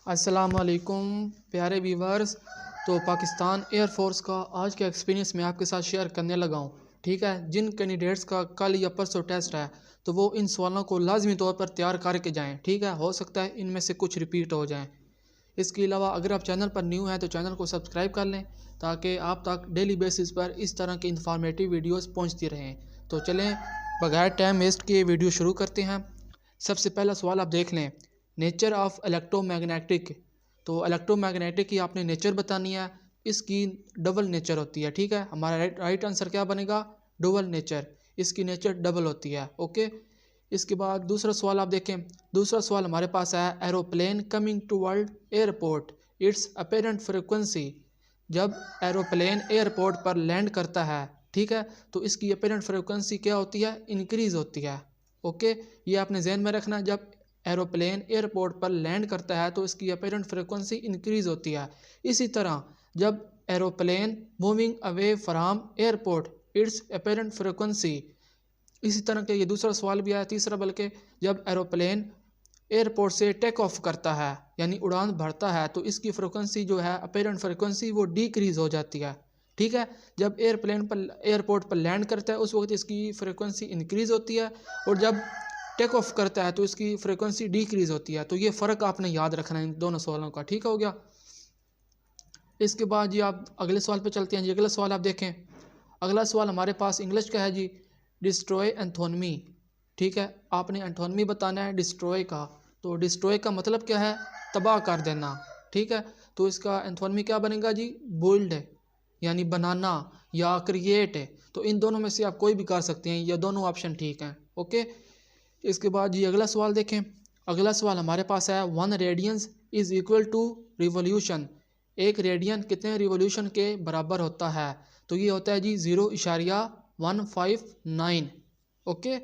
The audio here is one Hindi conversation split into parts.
अस्सलाम वालेकुम प्यारे व्यूवर्स। तो पाकिस्तान एयरफोर्स का आज का एक्सपीरियंस मैं आपके साथ शेयर करने लगा हूँ। ठीक है, जिन कैंडिडेट्स का कल या परसों टेस्ट है तो वो इन सवालों को लाजमी तौर पर तैयार करके जाएं। ठीक है, हो सकता है इनमें से कुछ रिपीट हो जाएं। इसके अलावा अगर आप चैनल पर न्यू हैं तो चैनल को सब्सक्राइब कर लें ताकि आप तक डेली बेसिस पर इस तरह की इंफॉर्मेटिव वीडियोस पहुंचती रहें। तो चलें, बगैर टाइम वेस्ट किए वीडियो शुरू करते हैं। सबसे पहला सवाल आप देख लें, नेचर ऑफ इलेक्ट्रोमैग्नेटिक। तो इलेक्ट्रोमैग्नेटिक की आपने नेचर बतानी है। इसकी डबल नेचर होती है। ठीक है, हमारा राइट आंसर क्या बनेगा? Double nature. इसकी नेचर डबल होती है। ओके, इसके बाद दूसरा सवाल आप देखें। दूसरा सवाल हमारे पास है, aeroplane coming toward airport it's apparent frequency. जब एरोप्लेन एयरपोर्ट पर लैंड करता है, ठीक है, तो इसकी अपेरेंट फ्रिक्वेंसी क्या होती है? इंक्रीज होती है। ओके, ये आपने जहन में रखना है। जब एरोप्लेन एयरपोर्ट पर लैंड करता है तो इसकी अपेरेंट फ्रिक्वेंसी इंक्रीज होती है। इसी तरह जब aeroplane moving away from airport it's apparent frequency. इसी तरह के ये दूसरा सवाल भी आया, तीसरा बल्कि, जब एरोप्लेन एयरपोर्ट से टेक ऑफ करता है यानी उड़ान भरता है तो इसकी फ्रिक्वेंसी जो है अपेरेंट फ्रिक्वेंसी वो डिक्रीज हो जाती है। ठीक है, जब एयरप्लेन पर एयरपोर्ट पर लैंड करता है उस वक्त इसकी फ्रिक्वेंसी इंक्रीज होती है और जब टेक ऑफ करता है तो इसकी फ्रिक्वेंसी डिक्रीज होती है। तो ये फ़र्क आपने याद रखना है इन दोनों सवालों का। ठीक हो गया। इसके बाद जी आप अगले सवाल पे चलते हैं जी। अगला सवाल आप देखें। अगला सवाल हमारे पास इंग्लिश का है जी, डिस्ट्रॉय एंथोनमी। ठीक है, आपने एंथोनमी बताना है डिस्ट्रॉय का। तो डिस्ट्रॉय का मतलब क्या है? तबाह कर देना। ठीक है, तो इसका एंथोनमी क्या बनेगा जी? बिल्ड यानी बनाना या क्रिएट। तो इन दोनों में से आप कोई भी कर सकते हैं, ये दोनों ऑप्शन ठीक हैं। ओके, इसके बाद जी अगला सवाल देखें। अगला सवाल हमारे पास है, 1 radiance is equal to revolution. एक रेडियन कितने रिवोल्यूशन के बराबर होता है? तो ये होता है जी 0.159। ओके,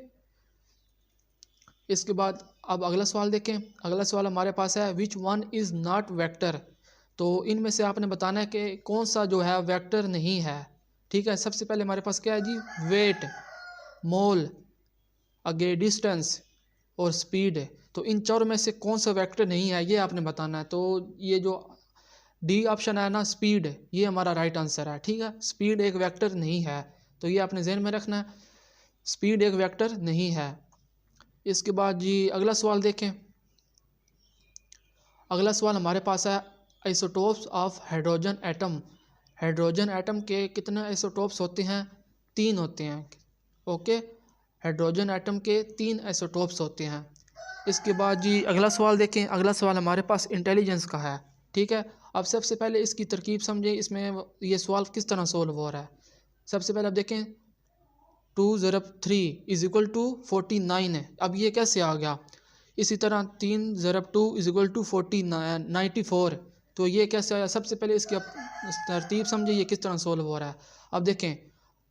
इसके बाद अब अगला सवाल देखें। अगला सवाल हमारे पास है, which one is not vector. तो इनमें से आपने बताना है कि कौन सा जो है वेक्टर नहीं है। ठीक है, सबसे पहले हमारे पास क्या है जी? वेट, मोल, आगे डिस्टेंस और स्पीड। तो इन चारों में से कौन सा वेक्टर नहीं है ये आपने बताना है। तो ये जो डी ऑप्शन है ना, स्पीड, ये हमारा राइट आंसर है। ठीक है, स्पीड एक वेक्टर नहीं है, तो ये आपने ध्यान में रखना है, स्पीड एक वेक्टर नहीं है। इसके बाद जी अगला सवाल देखें। अगला सवाल हमारे पास है, isotopes of hydrogen atom. Hydrogen atom के कितने आइसोटोप्स होते हैं? 3 होते हैं। ओके, हाइड्रोजन एटम के 3 आइसोटोप्स होते हैं। इसके बाद जी अगला सवाल देखें। अगला सवाल हमारे पास इंटेलिजेंस का है। ठीक है, अब सबसे पहले इसकी तरकीब समझें, इसमें ये सवाल किस तरह सोल्व हो रहा है। सबसे पहले आप देखें, 2 ज़रब 3 इज इक्वल टू 49 है। अब ये कैसे आ गया? इसी तरह 3 ज़रब 2 इज इक्वल टू 94। तो ये कैसे आया? सबसे पहले इसकी तरतीब समझे, ये किस तरह सोल्व हो रहा है। अब देखें,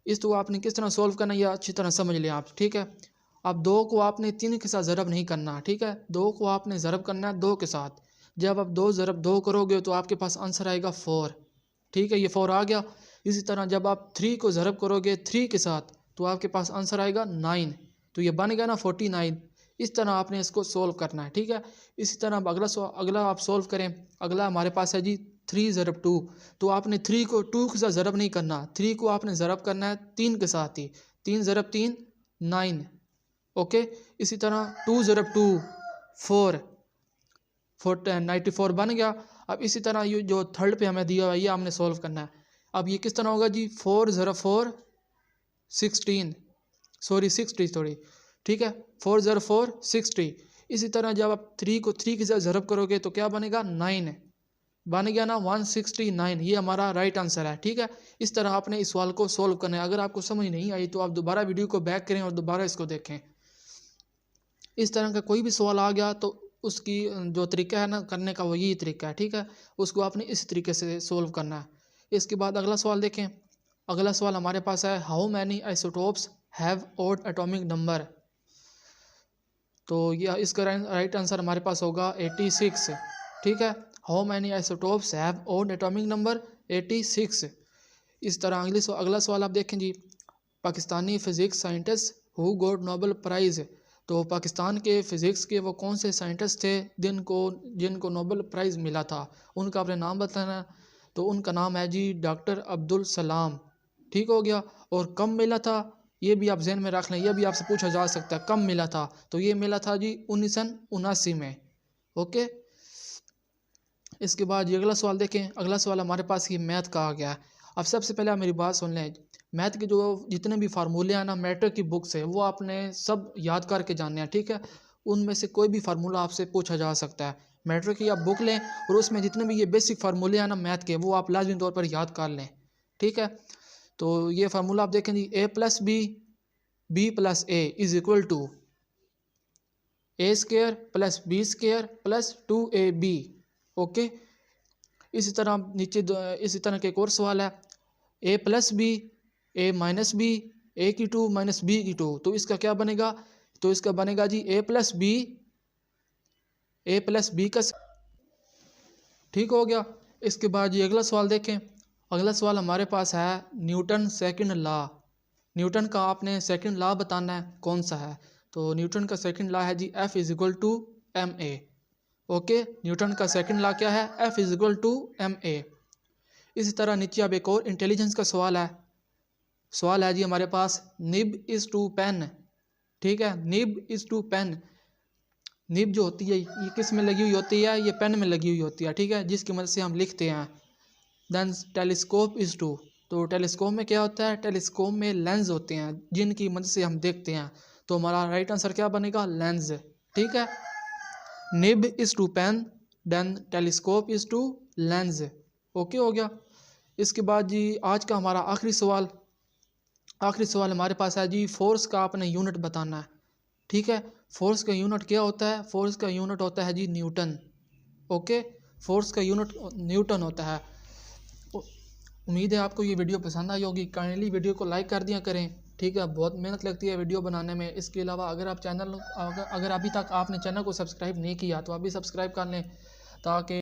इस तो आपने किस तरह सोल्व करना है, यह अच्छी तरह समझ लें आप। ठीक है, अब 2 को आपने 3 के साथ ज़रब नहीं करना। ठीक है, 2 को आपने ज़रब करना है 2 के साथ। जब आप 2 ज़रब 2 करोगे तो आपके पास आंसर आएगा 4। ठीक है, ये 4 आ गया। इसी तरह जब आप 3 को ज़रब करोगे 3 के साथ तो आपके पास आंसर आएगा 9। तो ये बन गया ना 49। इस तरह आपने इसको सोल्व करना है। ठीक है, इसी तरह अब अगला आप सोल्व करें। अगला हमारे पास है जी 3 ज़रब 2। तो आपने 3 को 2 के साथ ज़रब नहीं करना, 3 को आपने ज़रब करना है 3 के साथ ही। 3 ज़रब 3 9। ओके, इसी तरह 2 ज़रब 2 4 94 बन गया। अब इसी तरह ये जो थर्ड पे हमें दिया हुआ है ये हमने सोल्व करना है। अब ये किस तरह होगा जी? 4 ज़रब 4 16 60। ठीक है, 4 ज़रब 4 60। इसी तरह जब आप 3 को 3 के साथ ज़रब करोगे तो क्या बनेगा? 9 बन गया ना 169। ये हमारा राइट आंसर है। ठीक है, इस तरह आपने इस सवाल को सोल्व करना है। अगर आपको समझ नहीं आई तो आप दोबारा वीडियो को बैक करें और दोबारा इसको देखें। इस तरह का कोई भी सवाल आ गया तो उसकी जो तरीका है ना करने का, वो यही तरीका है। ठीक है, उसको आपने इस तरीके से सोल्व करना है। इसके बाद अगला सवाल देखें। अगला सवाल हमारे पास है, how many isotopes have odd atomic number. तो यह इसका राइट आंसर हमारे पास होगा 86। ठीक है, how many isotopes have odd atomic number 86। इस तरह अगला सवाल आप देखें जी, Pakistani physics scientist who got Nobel prize तो पाकिस्तान के फ़िज़िक्स के वो कौन से साइंटिस्ट थे जिनको नोबेल प्राइज़ मिला था, उनका आपने नाम बताना। तो उनका नाम है जी डॉक्टर अब्दुल सलाम। ठीक हो गया। और कब मिला था ये भी आप जहन में रख लें, ये भी आपसे पूछा जा सकता है कब मिला था। तो ये मिला था जी 1979 में। ओके। इसके बाद ये अगला सवाल देखें। अगला सवाल हमारे पास ये मैथ का आ गया है। अब सबसे पहले आप मेरी बात सुन लें। मैथ के जो जितने भी फार्मूले हैं ना मैट्रिक की बुक से, वो आपने सब याद करके जानने हैं। ठीक है। उनमें से कोई भी फार्मूला आपसे पूछा जा सकता है। मैट्रिक की आप बुक लें और उसमें जितने भी ये बेसिक फार्मूले हैं ना मैथ के, वो आप लाजमी तौर पर याद कर लें। ठीक है। तो ये फार्मूला आप देखें जी, a plus B plus A is equal to A square plus B square plus 2ab। Okay. इसी तरह नीचे इसी तरह के एक और सवाल है, a plus B A minus B A की 2 माइनस बी की 2। तो इसका क्या बनेगा? तो इसका बनेगा जी ए प्लस बी का। ठीक हो गया। इसके बाद ये अगला सवाल देखें। अगला सवाल हमारे पास है न्यूटन सेकंड लॉ। न्यूटन का आपने सेकंड लॉ बताना है कौन सा है। तो न्यूटन का सेकंड लॉ है जी F is equal to M A. Okay. Newton का सेकंड लॉ क्या है? F is equal to M A. इसी तरह नीचे अब एक और इंटेलिजेंस का सवाल है जी हमारे पास, निब इज टू पेन। ठीक है। Nib is to pen. Nib जो होती है ये किस में लगी हुई होती है? ये पेन में लगी हुई होती है। ठीक है। जिसकी मदद से हम लिखते हैं। Then telescope is to. तो टेलीस्कोप में क्या होता है? टेलीस्कोप में लेंस होते हैं जिनकी मदद से हम देखते हैं। तो हमारा राइट आंसर क्या बनेगा? लेंस। ठीक है। Nib is to pen, then telescope is to lens. Okay हो गया। इसके बाद जी आज का हमारा आखिरी सवाल हमारे पास है जी, फोर्स का आपने यूनिट बताना है। ठीक है। फोर्स का यूनिट क्या होता है? फोर्स का यूनिट होता है जी न्यूटन। ओके। फोर्स का यूनिट न्यूटन होता है। उम्मीद है आपको ये वीडियो पसंद आई होगी। काइंडली वीडियो को लाइक कर दिया करें। ठीक है। बहुत मेहनत लगती है वीडियो बनाने में। इसके अलावा अगर अभी तक आपने चैनल को सब्सक्राइब नहीं किया तो अभी सब्सक्राइब कर लें, ताकि